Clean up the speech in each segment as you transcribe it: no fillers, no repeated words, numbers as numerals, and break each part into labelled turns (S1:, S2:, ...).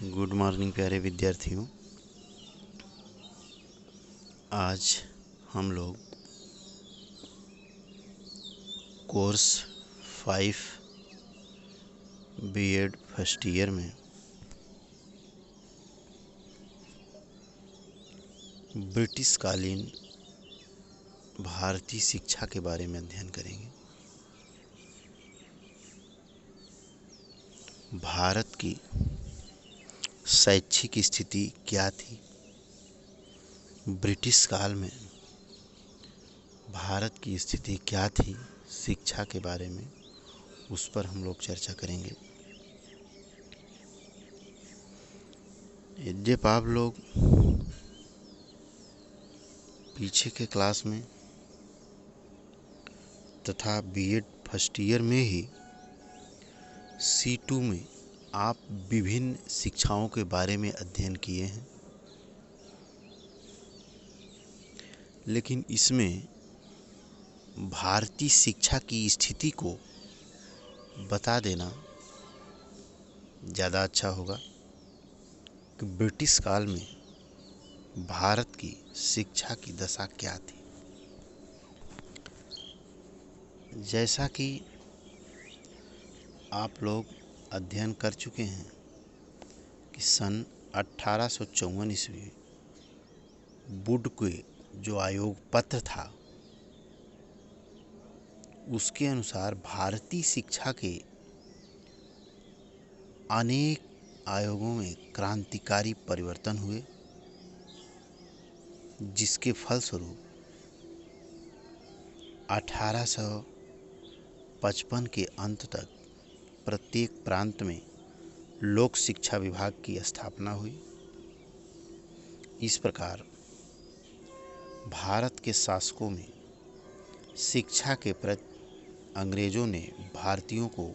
S1: Good morning प्यारे विद्यार्थियों। आज हम लोग कोर्स 5 बीएड फर्स्ट ईयर में ब्रिटिश कालीन भारतीय शिक्षा के बारे में अध्ययन करेंगे। भारत की शैक्षिक स्थिति क्या थी, ब्रिटिश काल में भारत की स्थिति क्या थी शिक्षा के बारे में, उस पर हम लोग चर्चा करेंगे। जब आप लोग पीछे के क्लास में तथा बीएड फर्स्ट ईयर में ही C2 में आप विभिन्न शिक्षाओं के बारे में अध्ययन किए हैं, लेकिन इसमें भारतीय शिक्षा की स्थिति को बता देना ज़्यादा अच्छा होगा कि ब्रिटिश काल में भारत की शिक्षा की दशा क्या थी। जैसा कि आप लोग अध्ययन कर चुके हैं कि सन 1854 ईस्वी वुड के जो आयोग पत्र था, उसके अनुसार भारतीय शिक्षा के अनेक आयोगों में क्रांतिकारी परिवर्तन हुए, जिसके फलस्वरूप 1855 के अंत तक प्रत्येक प्रांत में लोक शिक्षा विभाग की स्थापना हुई। इस प्रकार भारत के शासकों में शिक्षा के प्रति अंग्रेजों ने भारतीयों को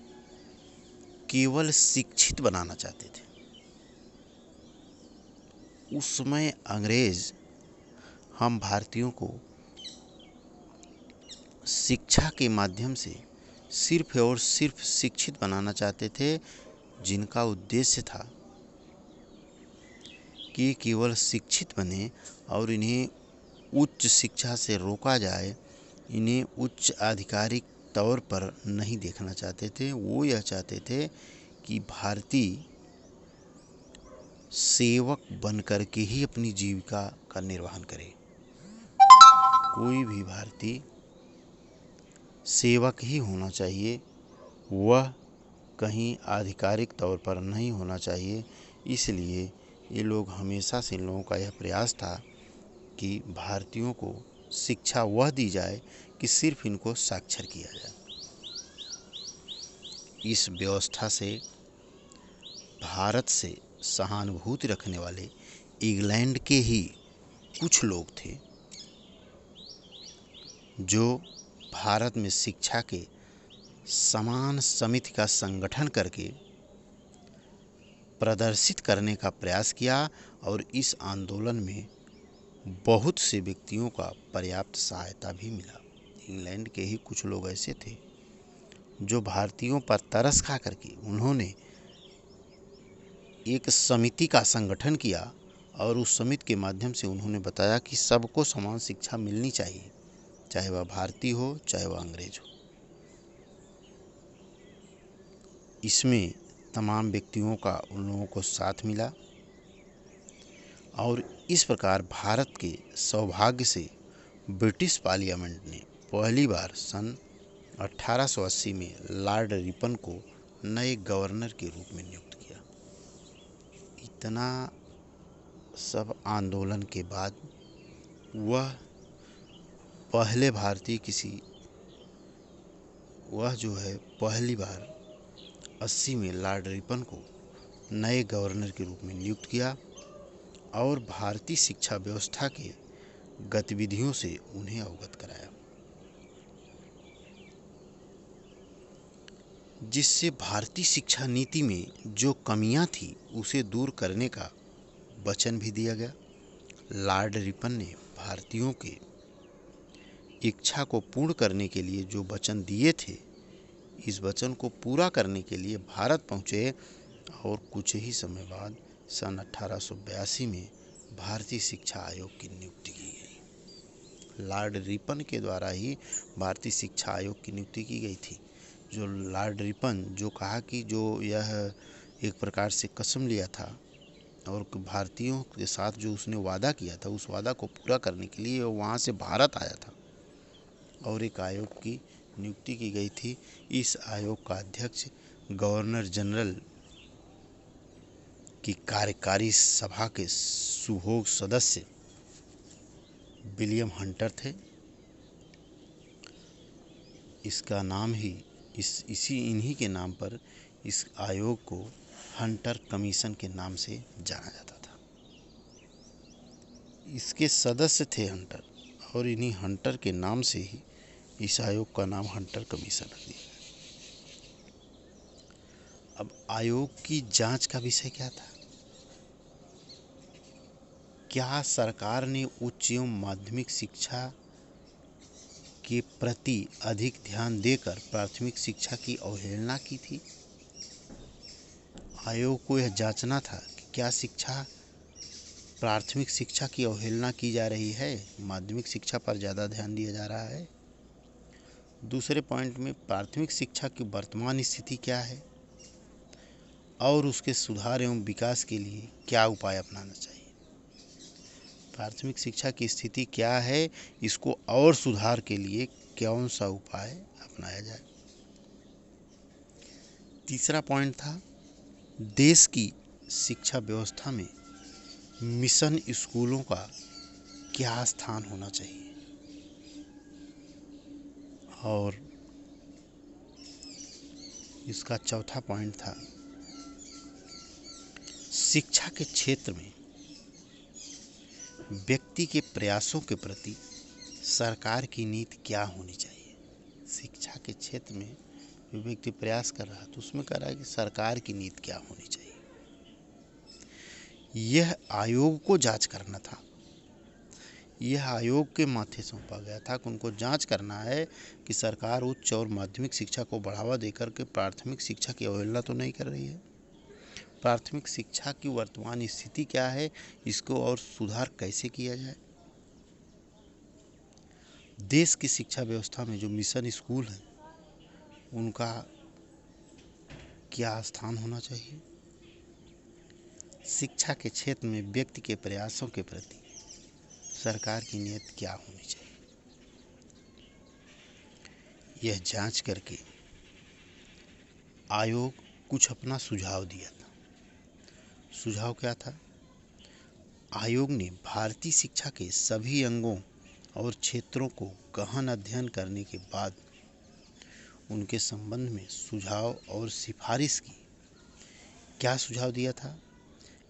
S1: केवल शिक्षित बनाना चाहते थे। उस समय अंग्रेज हम भारतीयों को शिक्षा के माध्यम से सिर्फ और सिर्फ शिक्षित बनाना चाहते थे, जिनका उद्देश्य था कि केवल शिक्षित बने और इन्हें उच्च शिक्षा से रोका जाए, इन्हें उच्च आधिकारिक तौर पर नहीं देखना चाहते थे। वो यह चाहते थे कि भारतीय सेवक बनकर के ही अपनी जीविका का निर्वहन करे। कोई भी भारतीय सेवक ही होना चाहिए, वह कहीं आधिकारिक तौर पर नहीं होना चाहिए। इसलिए ये लोग हमेशा से, इन लोगों का यह प्रयास था कि भारतीयों को शिक्षा वह दी जाए कि सिर्फ इनको साक्षर किया जाए। इस व्यवस्था से भारत से सहानुभूति रखने वाले इंग्लैंड के ही कुछ लोग थे, जो भारत में शिक्षा के समान समिति का संगठन करके प्रदर्शित करने का प्रयास किया, और इस आंदोलन में बहुत से व्यक्तियों का पर्याप्त सहायता भी मिला। इंग्लैंड के ही कुछ लोग ऐसे थे जो भारतीयों पर तरस खा करके उन्होंने एक समिति का संगठन किया, और उस समिति के माध्यम से उन्होंने बताया कि सबको समान शिक्षा मिलनी चाहिए, चाहे वह भारतीय हो चाहे वह अंग्रेज हो। इसमें तमाम व्यक्तियों का उन लोगों को साथ मिला, और इस प्रकार भारत के सौभाग्य से ब्रिटिश पार्लियामेंट ने पहली बार सन 1880 में लॉर्ड रिपन को नए गवर्नर के रूप में नियुक्त किया। इतना सब आंदोलन के बाद वह पहले भारतीय पहली बार 80 में लॉर्ड रिपन को नए गवर्नर के रूप में नियुक्त किया, और भारतीय शिक्षा व्यवस्था के गतिविधियों से उन्हें अवगत कराया, जिससे भारतीय शिक्षा नीति में जो कमियां थी उसे दूर करने का वचन भी दिया गया। लॉर्ड रिपन ने भारतीयों के इच्छा को पूर्ण करने के लिए जो वचन दिए थे, इस वचन को पूरा करने के लिए भारत पहुंचे, और कुछ ही समय बाद सन 1882 में भारतीय शिक्षा आयोग की नियुक्ति की गई। लॉर्ड रिपन के द्वारा ही भारतीय शिक्षा आयोग की नियुक्ति की गई थी। जो लॉर्ड रिपन जो कहा कि जो यह एक प्रकार से कसम लिया था और भारतीयों के साथ जो उसने वादा किया था, उस वादा को पूरा करने के लिए वहाँ से भारत आया था और एक आयोग की नियुक्ति की गई थी। इस आयोग का अध्यक्ष गवर्नर जनरल की कार्यकारी सभा के सुभोग सदस्य विलियम हंटर थे। इसका नाम ही इन्हीं के नाम पर इस आयोग को हंटर कमीशन के नाम से जाना जाता था। इसके सदस्य थे हंटर और इन्हीं हंटर के नाम से ही इस आयोग का नाम हंटर कमीशन रख दिया। अब आयोग की जांच का विषय क्या था? क्या सरकार ने उच्च एवं माध्यमिक शिक्षा के प्रति अधिक ध्यान देकर प्राथमिक शिक्षा की अवहेलना की थी? आयोग को यह जांचना था कि क्या प्राथमिक शिक्षा की अवहेलना की जा रही है, माध्यमिक शिक्षा पर ज़्यादा ध्यान दिया जा रहा है। दूसरे पॉइंट में प्राथमिक शिक्षा की वर्तमान स्थिति क्या है और उसके सुधार एवं विकास के लिए क्या उपाय अपनाना चाहिए। प्राथमिक शिक्षा की स्थिति क्या है, इसको और सुधार के लिए कौन सा उपाय अपनाया जाए। तीसरा पॉइंट था देश की शिक्षा व्यवस्था में मिशन स्कूलों का क्या स्थान होना चाहिए। और इसका चौथा पॉइंट था शिक्षा के क्षेत्र में व्यक्ति के प्रयासों के प्रति सरकार की नीति क्या होनी चाहिए। शिक्षा के क्षेत्र में जो व्यक्ति प्रयास कर रहा है तो उसमें कह रहा है कि सरकार की नीति क्या होनी चाहिए। यह आयोग को जांच करना था। यह आयोग के माथे सौंपा गया था कि उनको जांच करना है कि सरकार उच्च और माध्यमिक शिक्षा को बढ़ावा देकर के प्राथमिक शिक्षा की अवहेलना तो नहीं कर रही है। प्राथमिक शिक्षा की वर्तमान स्थिति क्या है, इसको और सुधार कैसे किया जाए। देश की शिक्षा व्यवस्था में जो मिशन स्कूल हैं उनका क्या स्थान होना चाहिए। शिक्षा के क्षेत्र में व्यक्ति के प्रयासों के प्रति सरकार की नीति क्या होनी चाहिए। यह जांच करके आयोग कुछ अपना सुझाव दिया था। सुझाव क्या था? आयोग ने भारतीय शिक्षा के सभी अंगों और क्षेत्रों को गहन अध्ययन करने के बाद उनके संबंध में सुझाव और सिफारिश की। क्या सुझाव दिया था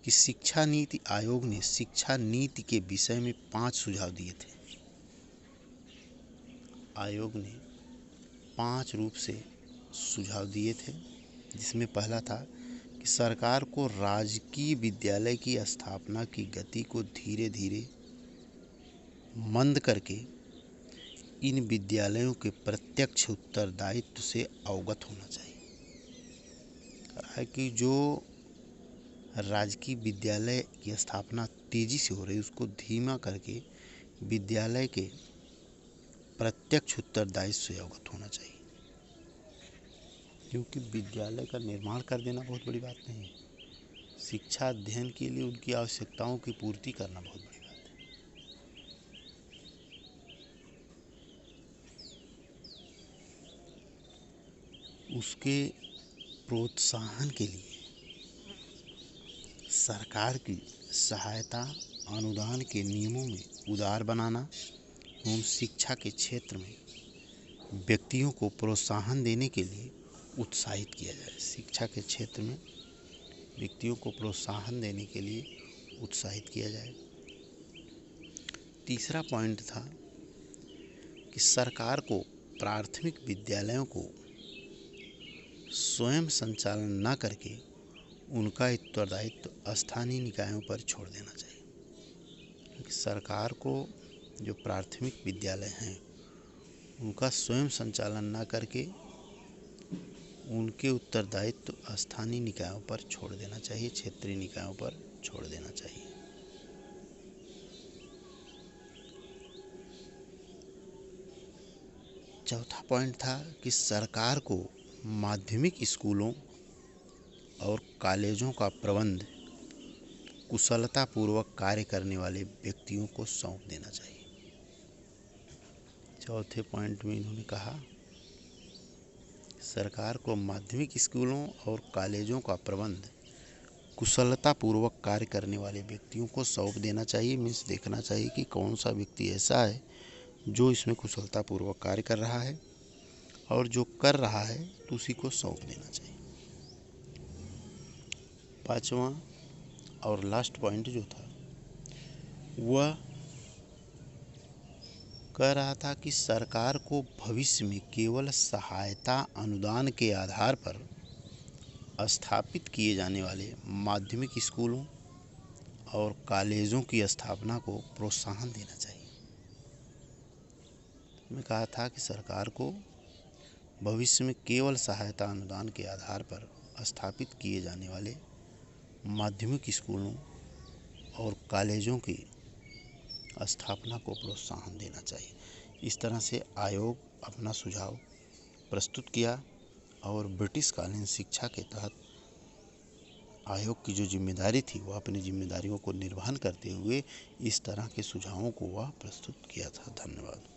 S1: कि शिक्षा नीति आयोग ने शिक्षा नीति के विषय में 5 सुझाव दिए थे। आयोग ने 5 रूप से सुझाव दिए थे, जिसमें पहला था कि सरकार को राजकीय विद्यालय की स्थापना की गति को धीरे धीरे मंद करके इन विद्यालयों के प्रत्यक्ष उत्तरदायित्व से अवगत होना चाहिए। कहा है कि जो राजकीय विद्यालय की स्थापना तेजी से हो रही है उसको धीमा करके विद्यालय के प्रत्यक्ष उत्तरदायित्व से अवगत होना चाहिए, क्योंकि विद्यालय का निर्माण कर देना बहुत बड़ी बात नहीं है। शिक्षा अध्ययन के लिए उनकी आवश्यकताओं की पूर्ति करना बहुत बड़ी बात है। उसके प्रोत्साहन के लिए सरकार की सहायता अनुदान के नियमों में उदार बनाना एवं शिक्षा के क्षेत्र में व्यक्तियों को प्रोत्साहन देने के लिए उत्साहित किया जाए। शिक्षा के क्षेत्र में व्यक्तियों को प्रोत्साहन देने के लिए उत्साहित किया जाए। तीसरा पॉइंट था कि सरकार को प्राथमिक विद्यालयों को स्वयं संचालन न करके उनका उत्तरदायित्व स्थानीय निकायों पर छोड़ देना चाहिए। सरकार को जो प्राथमिक विद्यालय हैं उनका स्वयं संचालन न करके उनके उत्तरदायित्व स्थानीय निकायों पर छोड़ देना चाहिए, क्षेत्रीय निकायों पर छोड़ देना चाहिए। चौथा पॉइंट था कि सरकार को माध्यमिक स्कूलों और कॉलेजों का प्रबंध कुशलतापूर्वक कार्य करने वाले व्यक्तियों को सौंप देना चाहिए। चौथे पॉइंट में इन्होंने कहा सरकार को माध्यमिक स्कूलों और कॉलेजों का प्रबंध कुशलतापूर्वक कार्य करने वाले व्यक्तियों को सौंप देना चाहिए। मीन्स देखना चाहिए कि कौन सा व्यक्ति ऐसा है जो इसमें कुशलतापूर्वक कार्य कर रहा है, और जो कर रहा है तो उसी को सौंप देना चाहिए। पांचवा और लास्ट पॉइंट जो था वह कह रहा था कि सरकार को भविष्य में केवल सहायता अनुदान के आधार पर स्थापित किए जाने वाले माध्यमिक स्कूलों और कॉलेजों की स्थापना को प्रोत्साहन देना चाहिए। मैं कहा था कि सरकार को भविष्य में केवल सहायता अनुदान के आधार पर स्थापित किए जाने वाले माध्यमिक स्कूलों और कॉलेजों की स्थापना को प्रोत्साहन देना चाहिए। इस तरह से आयोग अपना सुझाव प्रस्तुत किया और ब्रिटिश कालीन शिक्षा के तहत आयोग की जो जिम्मेदारी थी वह अपनी जिम्मेदारियों को निर्वहन करते हुए इस तरह के सुझावों को वह प्रस्तुत किया था। धन्यवाद।